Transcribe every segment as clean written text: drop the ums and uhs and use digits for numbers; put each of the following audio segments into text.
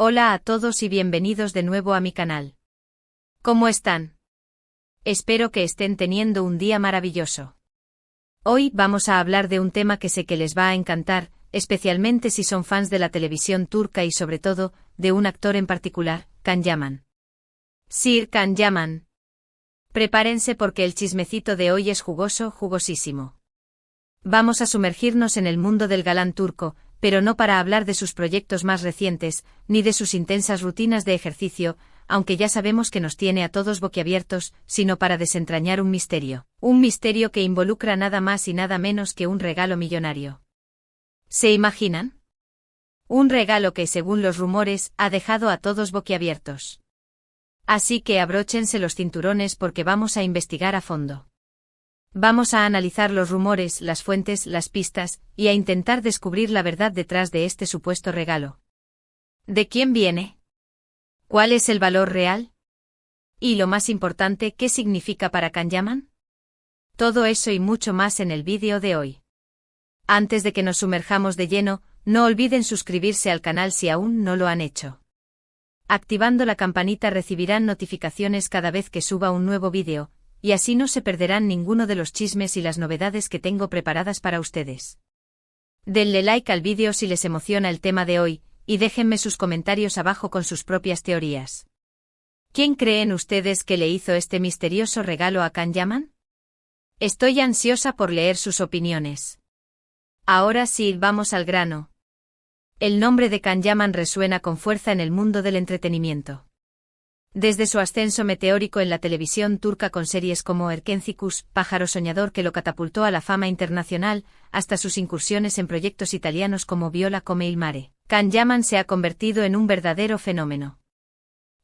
Hola a todos y bienvenidos de nuevo a mi canal. ¿Cómo están? Espero que estén teniendo un día maravilloso. Hoy vamos a hablar de un tema que sé que les va a encantar, especialmente si son fans de la televisión turca y sobre todo, de un actor en particular, Can Yaman. Sir Can Yaman. Prepárense porque el chismecito de hoy es jugoso, jugosísimo. Vamos a sumergirnos en el mundo del galán turco, pero no para hablar de sus proyectos más recientes, ni de sus intensas rutinas de ejercicio, aunque ya sabemos que nos tiene a todos boquiabiertos, sino para desentrañar un misterio que involucra nada más y nada menos que un regalo millonario. ¿Se imaginan? Un regalo que, según los rumores, ha dejado a todos boquiabiertos. Así que abróchense los cinturones porque vamos a investigar a fondo. Vamos a analizar los rumores, las fuentes, las pistas, y a intentar descubrir la verdad detrás de este supuesto regalo. ¿De quién viene? ¿Cuál es el valor real? Y lo más importante, ¿qué significa para Can Yaman? Todo eso y mucho más en el vídeo de hoy. Antes de que nos sumerjamos de lleno, no olviden suscribirse al canal si aún no lo han hecho. Activando la campanita recibirán notificaciones cada vez que suba un nuevo vídeo, y así no se perderán ninguno de los chismes y las novedades que tengo preparadas para ustedes. Denle like al vídeo si les emociona el tema de hoy, y déjenme sus comentarios abajo con sus propias teorías. ¿Quién creen ustedes que le hizo este misterioso regalo a Can Yaman? Estoy ansiosa por leer sus opiniones. Ahora sí, vamos al grano. El nombre de Can Yaman resuena con fuerza en el mundo del entretenimiento. Desde su ascenso meteórico en la televisión turca con series como Erkencikus, Pájaro Soñador que lo catapultó a la fama internacional, hasta sus incursiones en proyectos italianos como Viola come il mare, Can Yaman se ha convertido en un verdadero fenómeno.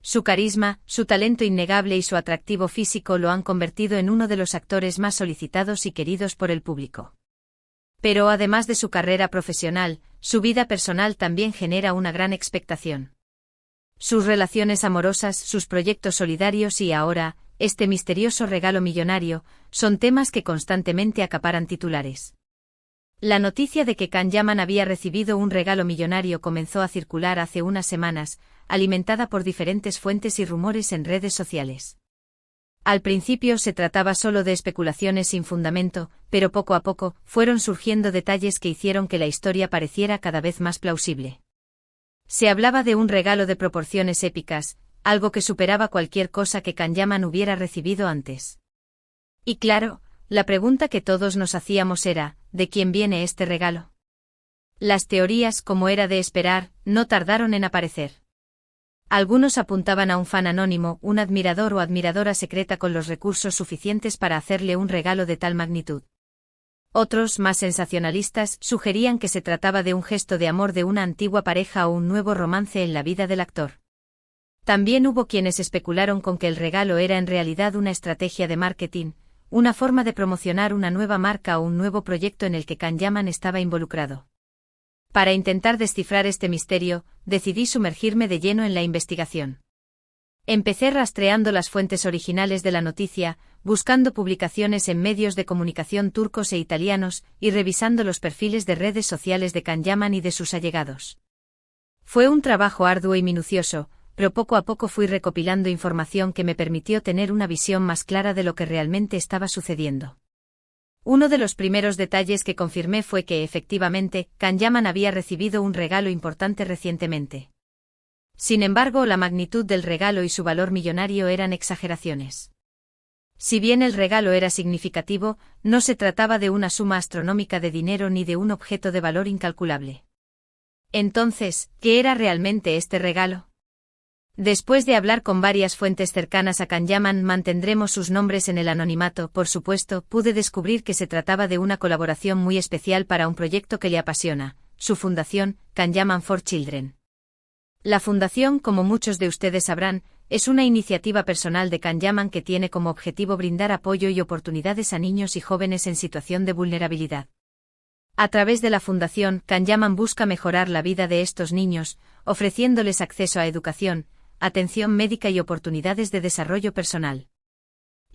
Su carisma, su talento innegable y su atractivo físico lo han convertido en uno de los actores más solicitados y queridos por el público. Pero además de su carrera profesional, su vida personal también genera una gran expectación. Sus relaciones amorosas, sus proyectos solidarios y ahora, este misterioso regalo millonario, son temas que constantemente acaparan titulares. La noticia de que Can Yaman había recibido un regalo millonario comenzó a circular hace unas semanas, alimentada por diferentes fuentes y rumores en redes sociales. Al principio se trataba solo de especulaciones sin fundamento, pero poco a poco fueron surgiendo detalles que hicieron que la historia pareciera cada vez más plausible. Se hablaba de un regalo de proporciones épicas, algo que superaba cualquier cosa que Can Yaman hubiera recibido antes. Y claro, la pregunta que todos nos hacíamos era, ¿de quién viene este regalo? Las teorías, como era de esperar, no tardaron en aparecer. Algunos apuntaban a un fan anónimo, un admirador o admiradora secreta con los recursos suficientes para hacerle un regalo de tal magnitud. Otros, más sensacionalistas, sugerían que se trataba de un gesto de amor de una antigua pareja o un nuevo romance en la vida del actor. También hubo quienes especularon con que el regalo era en realidad una estrategia de marketing, una forma de promocionar una nueva marca o un nuevo proyecto en el que Can Yaman estaba involucrado. Para intentar descifrar este misterio, decidí sumergirme de lleno en la investigación. Empecé rastreando las fuentes originales de la noticia, buscando publicaciones en medios de comunicación turcos e italianos, y revisando los perfiles de redes sociales de Can Yaman y de sus allegados. Fue un trabajo arduo y minucioso, pero poco a poco fui recopilando información que me permitió tener una visión más clara de lo que realmente estaba sucediendo. Uno de los primeros detalles que confirmé fue que efectivamente, Can Yaman había recibido un regalo importante recientemente. Sin embargo, la magnitud del regalo y su valor millonario eran exageraciones. Si bien el regalo era significativo, no se trataba de una suma astronómica de dinero ni de un objeto de valor incalculable. Entonces, ¿qué era realmente este regalo? Después de hablar con varias fuentes cercanas a Can Yaman, mantendremos sus nombres en el anonimato, por supuesto, pude descubrir que se trataba de una colaboración muy especial para un proyecto que le apasiona, su fundación, Can Yaman for Children. La fundación, como muchos de ustedes sabrán, es una iniciativa personal de Can Yaman que tiene como objetivo brindar apoyo y oportunidades a niños y jóvenes en situación de vulnerabilidad. A través de la fundación, Can Yaman busca mejorar la vida de estos niños, ofreciéndoles acceso a educación, atención médica y oportunidades de desarrollo personal.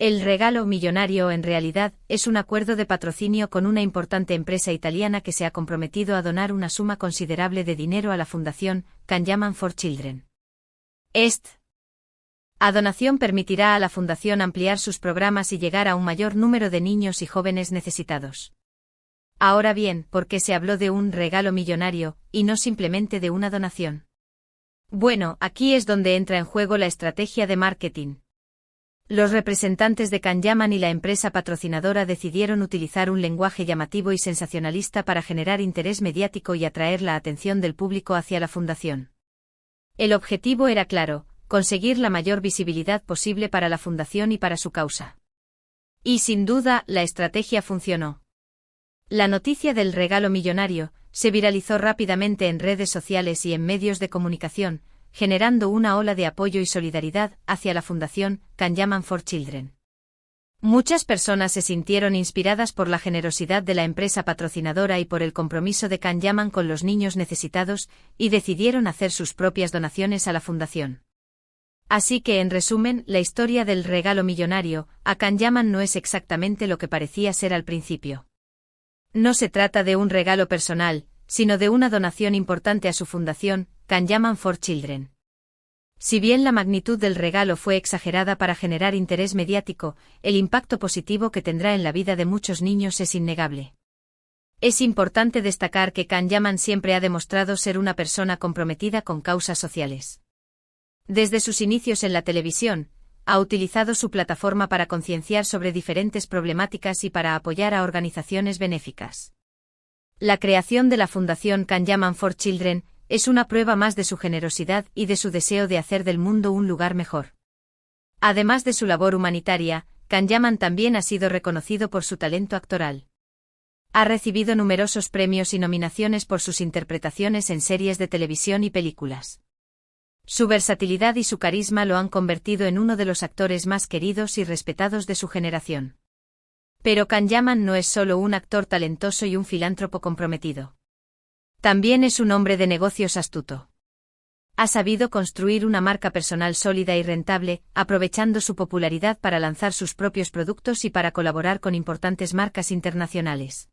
El regalo millonario en realidad es un acuerdo de patrocinio con una importante empresa italiana que se ha comprometido a donar una suma considerable de dinero a la fundación Can for Children. Esta donación permitirá a la fundación ampliar sus programas y llegar a un mayor número de niños y jóvenes necesitados. Ahora bien, ¿por qué se habló de un regalo millonario, y no simplemente de una donación? Bueno, aquí es donde entra en juego la estrategia de marketing. Los representantes de Can y la empresa patrocinadora decidieron utilizar un lenguaje llamativo y sensacionalista para generar interés mediático y atraer la atención del público hacia la fundación. El objetivo era claro: conseguir la mayor visibilidad posible para la fundación y para su causa. Y sin duda, la estrategia funcionó. La noticia del regalo millonario se viralizó rápidamente en redes sociales y en medios de comunicación, generando una ola de apoyo y solidaridad hacia la fundación Can for Children. Muchas personas se sintieron inspiradas por la generosidad de la empresa patrocinadora y por el compromiso de Can con los niños necesitados, y decidieron hacer sus propias donaciones a la fundación. Así que, en resumen, la historia del regalo millonario a Can no es exactamente lo que parecía ser al principio. No se trata de un regalo personal, sino de una donación importante a su fundación, Can for Children. Si bien la magnitud del regalo fue exagerada para generar interés mediático, el impacto positivo que tendrá en la vida de muchos niños es innegable. Es importante destacar que Can siempre ha demostrado ser una persona comprometida con causas sociales. Desde sus inicios en la televisión, ha utilizado su plataforma para concienciar sobre diferentes problemáticas y para apoyar a organizaciones benéficas. La creación de la fundación Can for Children es una prueba más de su generosidad y de su deseo de hacer del mundo un lugar mejor. Además de su labor humanitaria, Can también ha sido reconocido por su talento actoral. Ha recibido numerosos premios y nominaciones por sus interpretaciones en series de televisión y películas. Su versatilidad y su carisma lo han convertido en uno de los actores más queridos y respetados de su generación. Pero Can no es solo un actor talentoso y un filántropo comprometido. También es un hombre de negocios astuto. Ha sabido construir una marca personal sólida y rentable, aprovechando su popularidad para lanzar sus propios productos y para colaborar con importantes marcas internacionales.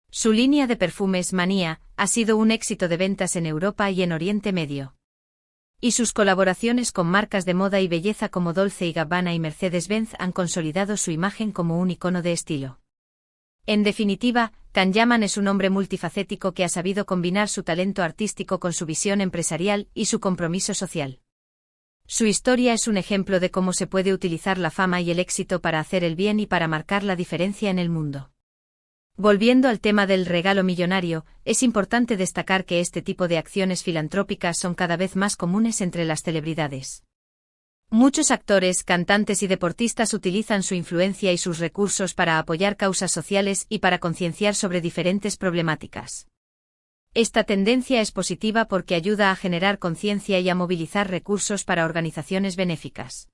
Su línea de perfumes Mania ha sido un éxito de ventas en Europa y en Oriente Medio. Y sus colaboraciones con marcas de moda y belleza como Dolce & Gabbana y Mercedes-Benz han consolidado su imagen como un icono de estilo. En definitiva, Can es un hombre multifacético que ha sabido combinar su talento artístico con su visión empresarial y su compromiso social. Su historia es un ejemplo de cómo se puede utilizar la fama y el éxito para hacer el bien y para marcar la diferencia en el mundo. Volviendo al tema del regalo millonario, es importante destacar que este tipo de acciones filantrópicas son cada vez más comunes entre las celebridades. Muchos actores, cantantes y deportistas utilizan su influencia y sus recursos para apoyar causas sociales y para concienciar sobre diferentes problemáticas. Esta tendencia es positiva porque ayuda a generar conciencia y a movilizar recursos para organizaciones benéficas.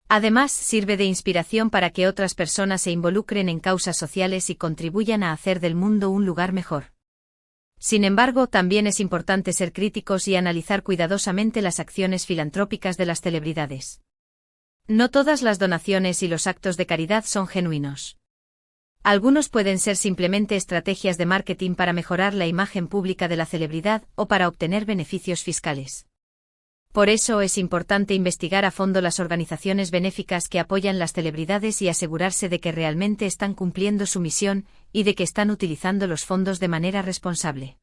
Además, sirve de inspiración para que otras personas se involucren en causas sociales y contribuyan a hacer del mundo un lugar mejor. Sin embargo, también es importante ser críticos y analizar cuidadosamente las acciones filantrópicas de las celebridades. No todas las donaciones y los actos de caridad son genuinos. Algunos pueden ser simplemente estrategias de marketing para mejorar la imagen pública de la celebridad o para obtener beneficios fiscales. Por eso es importante investigar a fondo las organizaciones benéficas que apoyan las celebridades y asegurarse de que realmente están cumpliendo su misión y de que están utilizando los fondos de manera responsable.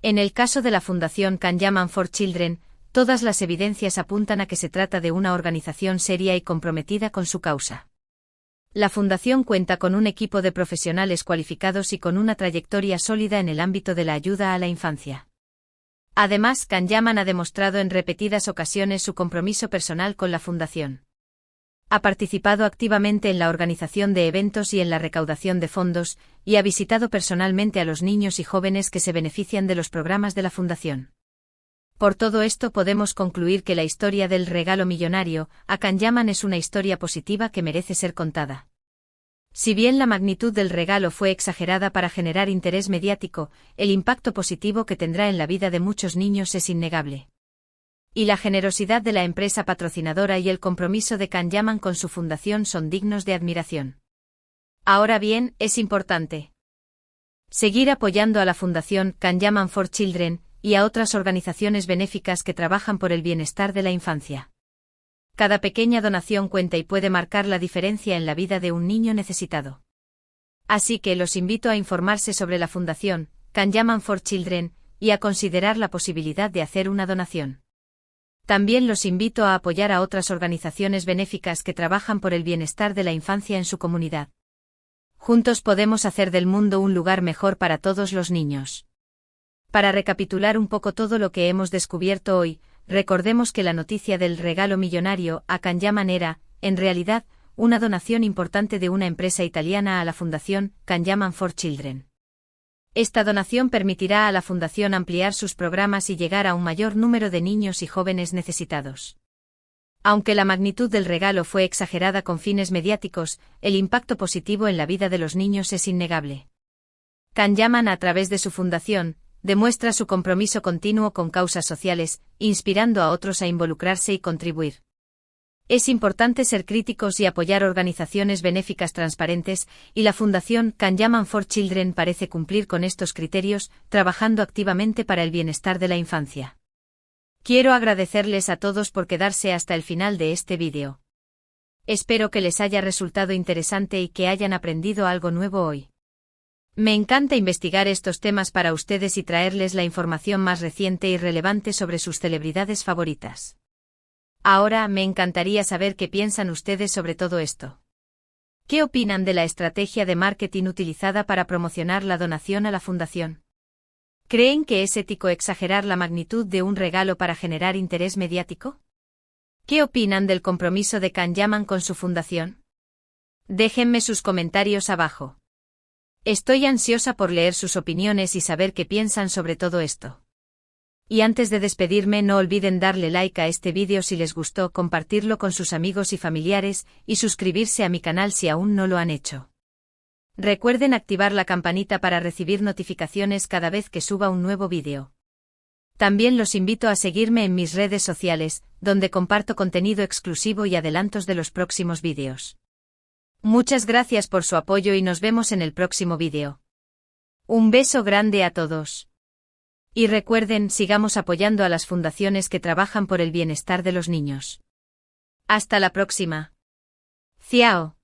En el caso de la Fundación Can for Children, todas las evidencias apuntan a que se trata de una organización seria y comprometida con su causa. La fundación cuenta con un equipo de profesionales cualificados y con una trayectoria sólida en el ámbito de la ayuda a la infancia. Además, Can ha demostrado en repetidas ocasiones su compromiso personal con la fundación. Ha participado activamente en la organización de eventos y en la recaudación de fondos, y ha visitado personalmente a los niños y jóvenes que se benefician de los programas de la fundación. Por todo esto podemos concluir que la historia del regalo millonario a Can es una historia positiva que merece ser contada. Si bien la magnitud del regalo fue exagerada para generar interés mediático, el impacto positivo que tendrá en la vida de muchos niños es innegable. Y la generosidad de la empresa patrocinadora y el compromiso de Can Yaman con su fundación son dignos de admiración. Ahora bien, es importante seguir apoyando a la Fundación Can Yaman for Children y a otras organizaciones benéficas que trabajan por el bienestar de la infancia. Cada pequeña donación cuenta y puede marcar la diferencia en la vida de un niño necesitado. Así que los invito a informarse sobre la Fundación Can Yaman for Children y a considerar la posibilidad de hacer una donación. También los invito a apoyar a otras organizaciones benéficas que trabajan por el bienestar de la infancia en su comunidad. Juntos podemos hacer del mundo un lugar mejor para todos los niños. Para recapitular un poco todo lo que hemos descubierto hoy, recordemos que la noticia del regalo millonario a Can Yaman era, en realidad, una donación importante de una empresa italiana a la Fundación Can Yaman for Children. Esta donación permitirá a la Fundación ampliar sus programas y llegar a un mayor número de niños y jóvenes necesitados. Aunque la magnitud del regalo fue exagerada con fines mediáticos, el impacto positivo en la vida de los niños es innegable. Can Yaman, a través de su fundación, demuestra su compromiso continuo con causas sociales, inspirando a otros a involucrarse y contribuir. Es importante ser críticos y apoyar organizaciones benéficas transparentes, y la Fundación Can Yaman for Children parece cumplir con estos criterios, trabajando activamente para el bienestar de la infancia. Quiero agradecerles a todos por quedarse hasta el final de este vídeo. Espero que les haya resultado interesante y que hayan aprendido algo nuevo hoy. Me encanta investigar estos temas para ustedes y traerles la información más reciente y relevante sobre sus celebridades favoritas. Ahora me encantaría saber qué piensan ustedes sobre todo esto. ¿Qué opinan de la estrategia de marketing utilizada para promocionar la donación a la fundación? ¿Creen que es ético exagerar la magnitud de un regalo para generar interés mediático? ¿Qué opinan del compromiso de Can Yaman con su fundación? Déjenme sus comentarios abajo. Estoy ansiosa por leer sus opiniones y saber qué piensan sobre todo esto. Y antes de despedirme, no olviden darle like a este vídeo si les gustó, compartirlo con sus amigos y familiares, y suscribirse a mi canal si aún no lo han hecho. Recuerden activar la campanita para recibir notificaciones cada vez que suba un nuevo vídeo. También los invito a seguirme en mis redes sociales, donde comparto contenido exclusivo y adelantos de los próximos vídeos. Muchas gracias por su apoyo y nos vemos en el próximo vídeo. Un beso grande a todos. Y recuerden, sigamos apoyando a las fundaciones que trabajan por el bienestar de los niños. Hasta la próxima. Ciao.